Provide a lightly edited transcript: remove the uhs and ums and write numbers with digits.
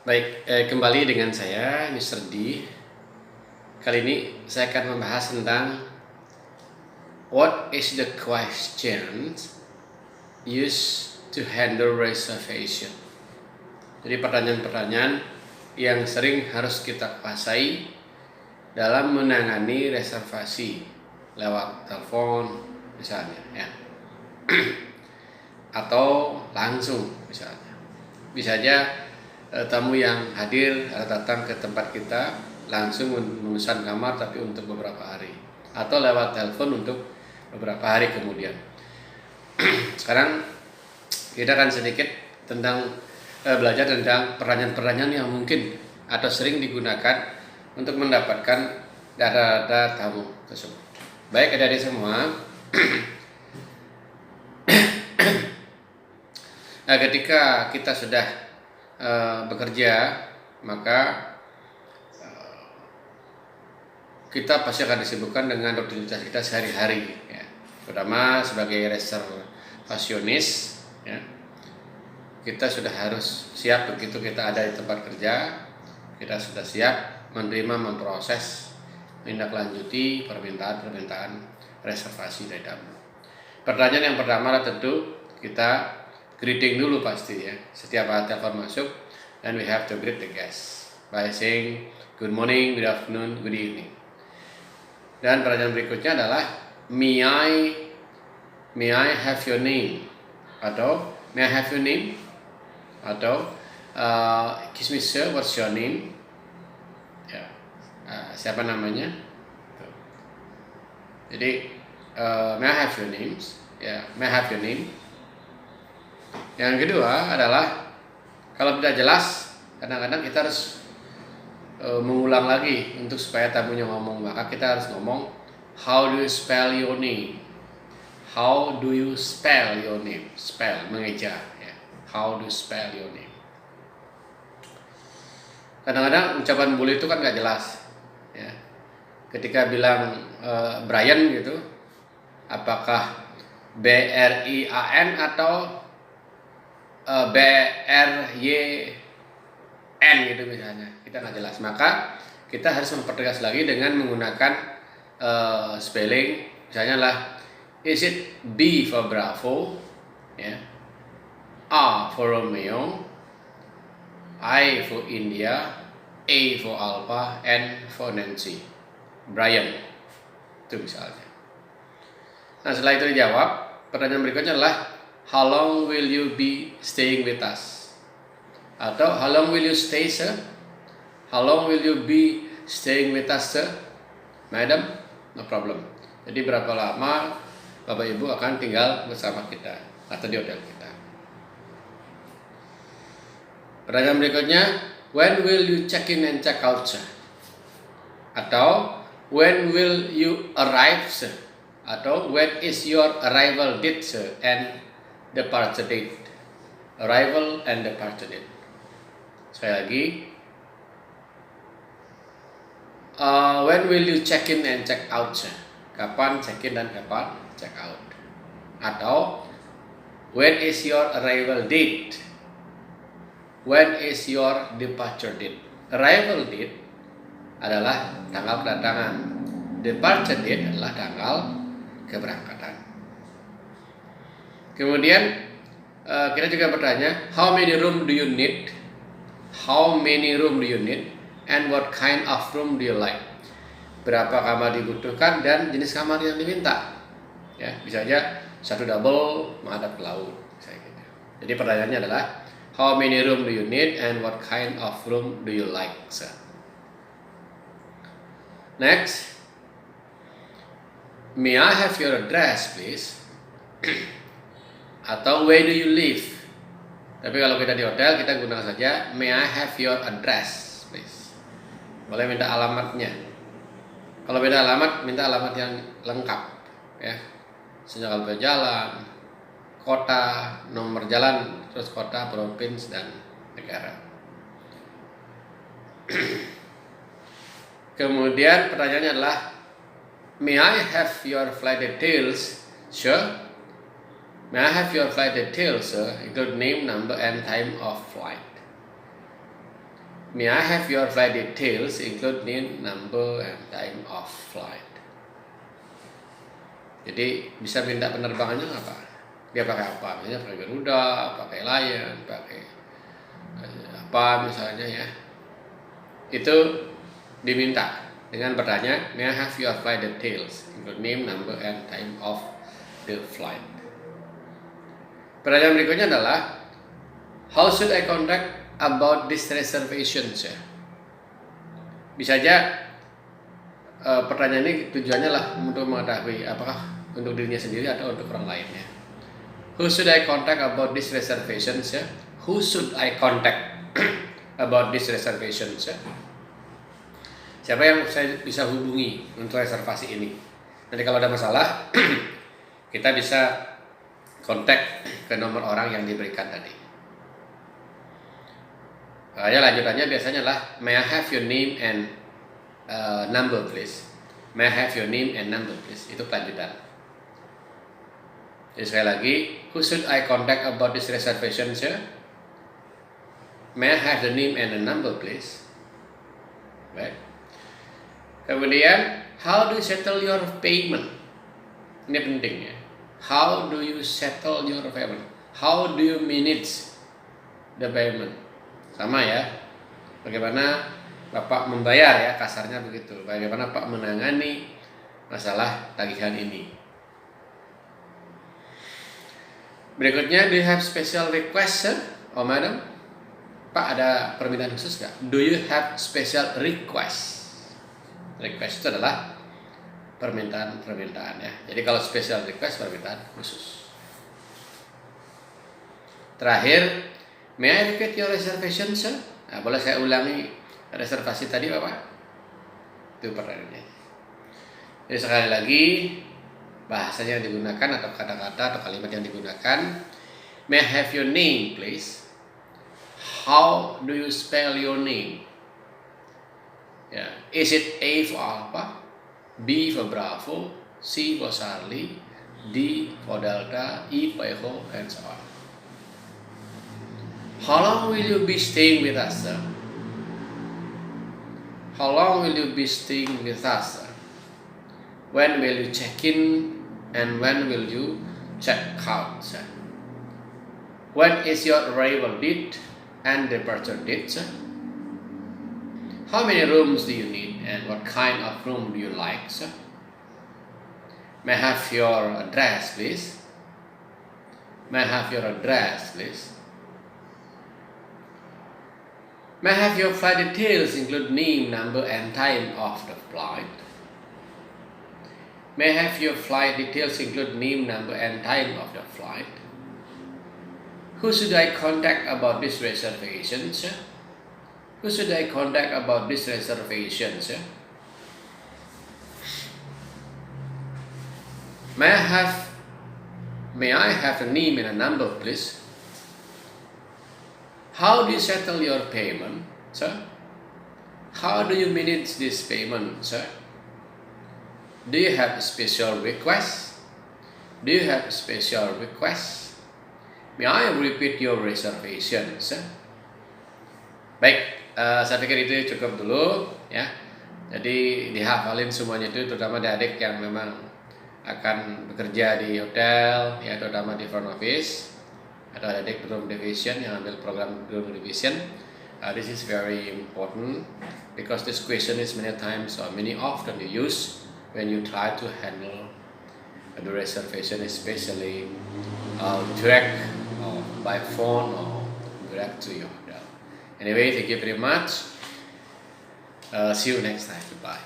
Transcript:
Baik, kembali dengan saya, Mr. D. Kali ini saya akan membahas tentang what is the question used to handle reservation. Jadi pertanyaan-pertanyaan yang sering harus kita kuasai dalam menangani reservasi lewat telepon misalnya, ya, atau langsung misalnya. Bisa aja tamu yang hadir atau datang ke tempat kita langsung memesan kamar tapi untuk beberapa hari, atau lewat telepon untuk beberapa hari kemudian. Sekarang kita akan sedikit belajar tentang pertanyaan-pertanyaan yang mungkin atau sering digunakan untuk mendapatkan data-data tamu tersebut. Baik adik-adik semua, nah, ketika kita sudah bekerja, maka kita pasti akan disibukkan dengan rutinitas kita sehari-hari, ya. Pertama sebagai reservasionis, ya, kita sudah harus siap begitu kita ada di tempat kerja, kita sudah siap menerima, memproses, menindaklanjuti permintaan reservasi dari tamu. Pertanyaan yang pertama adalah tentu kita greeting dulu pasti, ya. Setiap telepon masuk, and we have to greet the guest by saying good morning, good afternoon, good evening. Dan pertanyaan berikutnya adalah may I have your name, atau may I have your name, atau excuse me sir, what's your name, ya, siapa namanya. Jadi may I have your names, ya, may I have your name. Yang kedua adalah kalau tidak jelas, kadang-kadang kita harus mengulang lagi untuk supaya tamunya ngomong, maka kita harus ngomong how do you spell your name, how do you spell your name, spell, mengeja, ya, how do you spell your name. Kadang-kadang ucapan bule itu kan nggak jelas, ya. Ketika bilang Brian gitu, apakah BRIAN atau BRYN gitu misalnya, kita nggak jelas, maka kita harus mempertegas lagi dengan menggunakan spelling, misalnya lah, is it B for Bravo, ya, A for Romeo, I for India, A for Alpha, N for Nancy, Brian, itu misalnya. Nah, setelah itu dijawab, pertanyaan berikutnya adalah how long will you be staying with us? Atau how long will you stay, sir? How long will you be staying with us, sir? Madam, no problem. Jadi berapa lama Bapak Ibu akan tinggal bersama kita atau di hotel kita? Pertanyaan berikutnya, when will you check in and check out, sir? Atau when will you arrive, sir? Atau when is your arrival date, sir, and departure date. Arrival and departure date. Sekali lagi, when will you check in and check out, sir? Kapan check in dan kapan check out. Atau when is your arrival date, when is your departure date. Arrival date adalah tanggal kedatangan, departure date adalah tanggal keberangkatan. Kemudian kita juga bertanya, how many room do you need? How many room do you need? And what kind of room do you like? Berapa kamar dibutuhkan dan jenis kamar yang diminta? Ya, bisa aja satu double menghadap ke laut, misalnya gitu. Jadi pertanyaannya adalah how many room do you need and what kind of room do you like, sir? Next, may I have your address, please? Atau where do you live? Tapi kalau kita di hotel, kita gunakan saja may I have your address, please. Boleh minta alamatnya. Kalau beda alamat, minta alamat yang lengkap, ya. Sejak jalan, kota, nomor jalan, terus kota, provinsi, dan negara. Kemudian pertanyaannya adalah may I have your flight details, sure? May I have your flight details, sir, include name, number, and time of flight. May I have your flight details, include name, number, and time of flight. Jadi bisa minta penerbangannya apa? Dia pakai apa? Misalnya pakai Garuda, pakai Lion, pakai apa misalnya ya. Itu diminta dengan bertanya, may I have your flight details, include name, number, and time of the flight. Pertanyaan berikutnya adalah, how should I contact about this reservations ya? Bisa aja pertanyaan ini tujuannya lah untuk mengetahui apakah untuk dirinya sendiri atau untuk orang lainnya. Who should I contact about this reservations ya? Who should I contact about this reservations ya? Siapa yang saya bisa hubungi untuk reservasi ini? Nanti kalau ada masalah kita bisa kontak ke nomor orang yang diberikan tadi. Ya lanjutannya biasanya lah, may I have your name and number please. May I have your name and number please. Itu kelanjutan. Jadi sekali lagi, who should I contact about this reservation sir? May I have the name and the number please. Baik. Kemudian, how do you settle your payment? Ini penting ya. How do you settle your payment? How do you manage the payment? Sama ya. Bagaimana Bapak membayar ya, kasarnya begitu. Bagaimana Pak menangani masalah tagihan ini. Berikutnya, do you have special request sir? Oh madam, Pak ada permintaan khusus nggak? Do you have special request? Request itu adalah permintaan ya. Jadi kalau special request permintaan khusus. Terakhir, may I repeat your reservation sir? Nah, boleh saya ulangi reservasi tadi Bapak? Itu pertanyaannya. Jadi sekali lagi bahasanya yang digunakan atau kata-kata atau kalimat yang digunakan. May I have your name please? How do you spell your name? Ya, is it A for Alpha, B for Bravo, C for Charlie, D for Delta, E for Echo, and so on. How long will you be staying with us, sir? How long will you be staying with us, sir? When will you check in and when will you check out, sir? When is your arrival date and departure date, sir? How many rooms do you need and what kind of room do you like, sir? May I have your address, please? May I have your address, please? May I have your flight details, include name, number, and time of the flight? May I have your flight details, include name, number, and time of the flight? Who should I contact about this reservation, sir? Who should I contact about this reservation, sir? May I have a name and a number, please? How do you settle your payment, sir? How do you manage this payment, sir? Do you have a special request? Do you have a special request? May I repeat your reservation, sir? Baik, saya pikir itu cukup dulu ya. Jadi dihafalin semuanya itu, terutama adik yang memang akan bekerja di hotel ya, terutama di front office atau adik room division yang ambil program room division. This is very important because this question is many times or many often you use when you try to handle the reservation, especially direct or by phone or direct to your hotel. Anyway, thank you very much. See you next time. Goodbye.